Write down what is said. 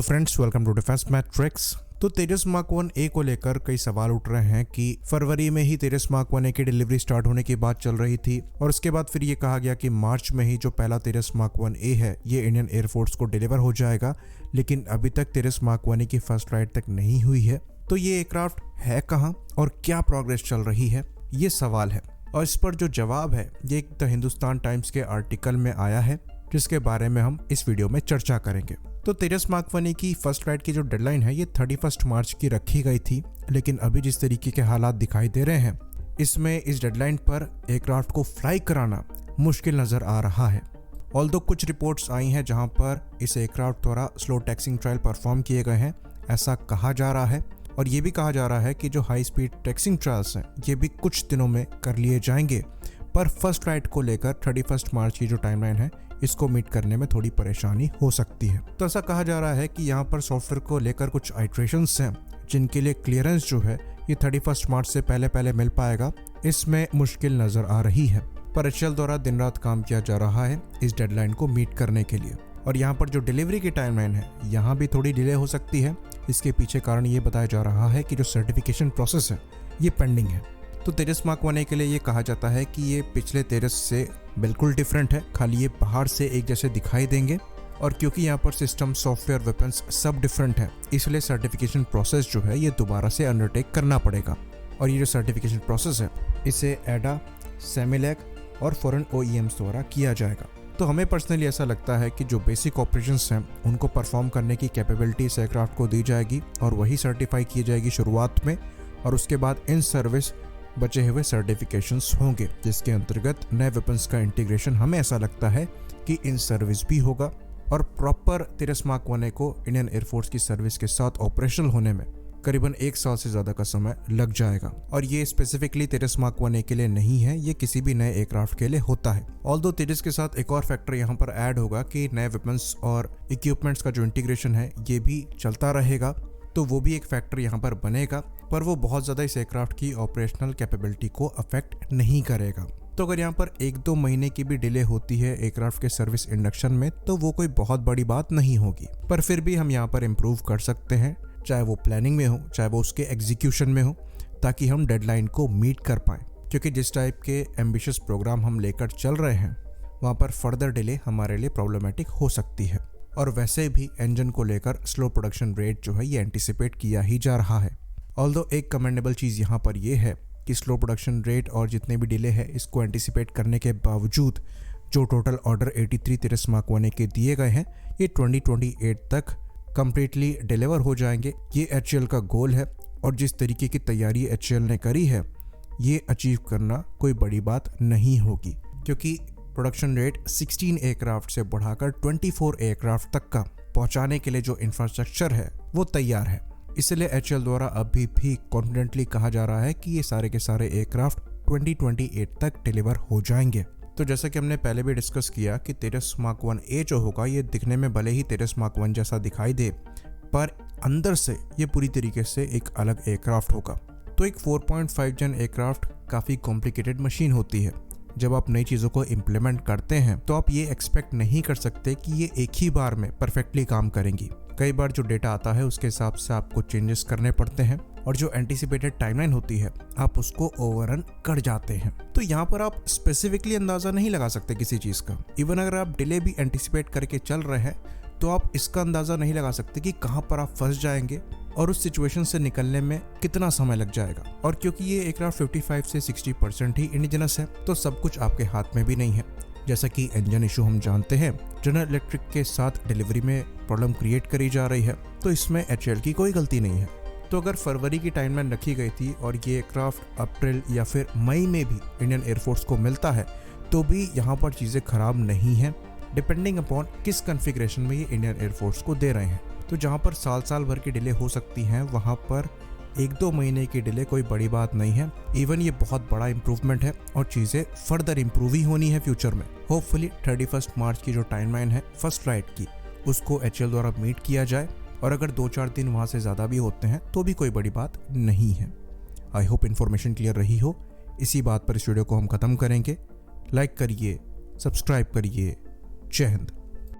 Hello friends, welcome to defence matrix. तो Tejas mark 1A को लेकर कई सवाल उठ रहे हैं कि फरवरी में ही तेजस मार्क 1A की डिलीवरी स्टार्ट होने की बात चल रही थी और उसके बाद फिर ये कहा गया कि मार्च में ही जो पहला तेजस मार्क 1A है ये इंडियन एयरफोर्स को डिलीवर हो जाएगा, लेकिन अभी तक तेजस मार्क 1A की फर्स्ट फ्लाइट तक नहीं हुई है। तो ये एयरक्राफ्ट है कहाँ और क्या प्रोग्रेस चल रही है, ये सवाल है। और इस पर जो जवाब है ये द हिंदुस्तान टाइम्स के आर्टिकल में आया है, जिसके बारे में हम इस वीडियो में चर्चा करेंगे। तो तेजस मार्क 1A की फर्स्ट फ्लाइट की जो डेडलाइन है ये 31 मार्च की रखी गई थी, लेकिन अभी जिस तरीके के हालात दिखाई दे रहे हैं इसमें इस डेडलाइन पर एयरक्राफ्ट को फ्लाई कराना मुश्किल नज़र आ रहा है। ऑल्दो कुछ रिपोर्ट्स आई हैं जहां पर इस एयरक्राफ्ट द्वारा स्लो टैक्सिंग ट्रायल परफॉर्म किए गए हैं, ऐसा कहा जा रहा है। और ये भी कहा जा रहा है कि जो हाई स्पीड टैक्सिंग ट्रायल्स हैं ये भी कुछ दिनों में कर लिए जाएंगे, पर फर्स्ट फ्लाइट को लेकर 31 मार्च की जो टाइमलाइन है इसको मीट करने में थोड़ी परेशानी हो सकती है। तो ऐसा कहा जा रहा है कि यहाँ पर सॉफ्टवेयर को लेकर कुछ आइट्रेशंस हैं जिनके लिए क्लियरेंस जो है ये 31 मार्च से पहले मिल पाएगा, इसमें मुश्किल नजर आ रही है। पर एचएएल द्वारा दिन रात काम किया जा रहा है इस डेडलाइन को मीट करने के लिए। और यहाँ पर जो डिलीवरी की टाइमलाइन है यहाँ भी थोड़ी डिले हो सकती है। इसके पीछे कारण ये बताया जा रहा है कि जो सर्टिफिकेशन प्रोसेस है ये पेंडिंग है। तो तेजस मार्क 1A के लिए ये कहा जाता है कि ये पिछले तेजस से बिल्कुल डिफरेंट है, खाली ये बाहर से एक जैसे दिखाई देंगे। और क्योंकि यहाँ पर सिस्टम, सॉफ्टवेयर, वेपन्स सब डिफरेंट है, इसलिए सर्टिफिकेशन प्रोसेस जो है ये दोबारा से अंडरटेक करना पड़ेगा। और ये जो सर्टिफिकेशन प्रोसेस है इसे एडा, सेमिलैक और फॉरेन OEMs द्वारा किया जाएगा। तो हमें पर्सनली ऐसा लगता है कि जो बेसिक ऑपरेशंस हैं उनको परफॉर्म करने की कैपेबिलिटी इस एयरक्राफ्ट को दी जाएगी और वही सर्टिफाई की जाएगी शुरुआत में, और उसके बाद इन सर्विस बचे हुए सर्टिफिकेशंस होंगे, जिसके अंतर्गत नए वेपन्स का इंटीग्रेशन हमें ऐसा लगता है कि इन सर्विस भी होगा। और प्रॉपर तेजस मार्क 1A को इंडियन एयरफोर्स की सर्विस के साथ ऑपरेशनल होने में करीबन 1 साल से ज़्यादा का समय लग जाएगा। और ये स्पेसिफिकली तेजस मार्क 1A के लिए नहीं है, ये किसी भी नए एयरक्राफ्ट के लिए होता है। ऑल्दो तेजस के साथ एक और फैक्टर यहाँ पर ऐड होगा कि नए वेपन्स और इक्विपमेंट्स का जो इंटीग्रेशन है ये भी चलता रहेगा, तो वो भी एक फैक्टर यहाँ पर बनेगा, पर वो बहुत ज़्यादा इस एयरक्राफ्ट की ऑपरेशनल कैपेबिलिटी को अफेक्ट नहीं करेगा। तो अगर यहाँ पर 1-2 महीने की भी डिले होती है एयरक्राफ्ट के सर्विस इंडक्शन में तो वो कोई बहुत बड़ी बात नहीं होगी, पर फिर भी हम यहाँ पर इम्प्रूव कर सकते हैं, चाहे वो प्लानिंग में हो चाहे वो उसके एग्जीक्यूशन में हो, ताकि हम डेडलाइन को मीट कर पाएँ। क्योंकि जिस टाइप के एम्बिशियस प्रोग्राम हम लेकर चल रहे हैं वहाँ पर फर्दर डिले हमारे लिए प्रॉब्लमेटिक हो सकती है। और वैसे भी इंजन को लेकर स्लो प्रोडक्शन रेट जो है ये एंटिसिपेट किया ही जा रहा है। ऑल्दो एक कमेंडेबल चीज़ यहाँ पर यह है कि स्लो प्रोडक्शन रेट और जितने भी डिले है इसको एंटिसिपेट करने के बावजूद जो टोटल ऑर्डर 83 तेजस मार्क 1A के दिए गए हैं ये 2028 तक कम्प्लीटली डिलीवर हो जाएंगे। ये एचएएल का गोल है और जिस तरीके की तैयारी एचएएल ने करी है ये अचीव करना कोई बड़ी बात नहीं होगी, क्योंकि प्रोडक्शन रेट 16 एयरक्राफ्ट से बढ़ाकर 24 एयरक्राफ्ट तक का पहुंचाने के लिए जो इंफ्रास्ट्रक्चर है वो तैयार है। इसलिए एचएएल द्वारा अभी भी कॉन्फिडेंटली कहा जा रहा है कि ये सारे के सारे एयरक्राफ्ट 2028 तक डिलीवर हो जाएंगे। तो जैसा कि हमने पहले भी डिस्कस किया कि तेजस मार्क 1A जो होगा ये दिखने में भले ही तेजस मार्क 1 जैसा दिखाई दे, पर अंदर से ये पूरी तरीके से एक अलग एयरक्राफ्ट होगा। तो एक 4.5 जन एयरक्राफ्ट काफ़ी कॉम्प्लिकेटेड मशीन होती है। जब आप नई चीज़ों को इम्प्लीमेंट करते हैं तो आप ये एक्सपेक्ट नहीं कर सकते कि ये एक ही बार में परफेक्टली काम करेंगी। कई बार जो डेटा आता है उसके हिसाब से आपको चेंजेस करने पड़ते हैं और जो एंटिसिपेटेड टाइमलाइन होती है आप उसको ओवररन कर जाते हैं। तो यहाँ पर आप स्पेसिफिकली अंदाज़ा नहीं लगा सकते किसी चीज़ का। इवन अगर आप डिले भी एंटिसिपेट करके चल रहे हैं तो आप इसका अंदाज़ा नहीं लगा सकते कि कहाँ पर आप फंस जाएंगे और उस सिचुएशन से निकलने में कितना समय लग जाएगा। और क्योंकि ये एयरक्राफ्ट 55 से 60% ही इंडिजिनस है तो सब कुछ आपके हाथ में भी नहीं है। जैसा कि इंजन इशू हम जानते हैं जनरल इलेक्ट्रिक के साथ डिलीवरी में प्रॉब्लम क्रिएट करी जा रही है, तो इसमें एचएएल की कोई गलती नहीं है। तो अगर फरवरी की टाइमलाइन रखी गई थी और ये एयरक्राफ्ट अप्रैल या फिर मई में भी इंडियन एयरफोर्स को मिलता है तो भी यहाँ पर चीज़ें खराब नहीं हैं, डिपेंडिंग अपॉन किस कन्फिग्रेशन में ये इंडियन एयरफोर्स को दे रहे हैं। तो जहाँ पर साल भर की डिले हो सकती हैं वहाँ पर 1-2 महीने की डिले कोई बड़ी बात नहीं है। इवन ये बहुत बड़ा इम्प्रूवमेंट है और चीज़ें फर्दर इम्प्रूव ही होनी है फ्यूचर में। होपफुली 31 मार्च की जो टाइमलाइन है फर्स्ट फ्लाइट की उसको एचएएल द्वारा मीट किया जाए, और अगर 2-4 दिन वहाँ से ज़्यादा भी होते हैं तो भी कोई बड़ी बात नहीं है। आई होप इन्फॉर्मेशन क्लियर रही हो। इसी बात पर इस वीडियो को हम ख़त्म करेंगे। लाइक करिए, सब्सक्राइब करिए। जय हिंद।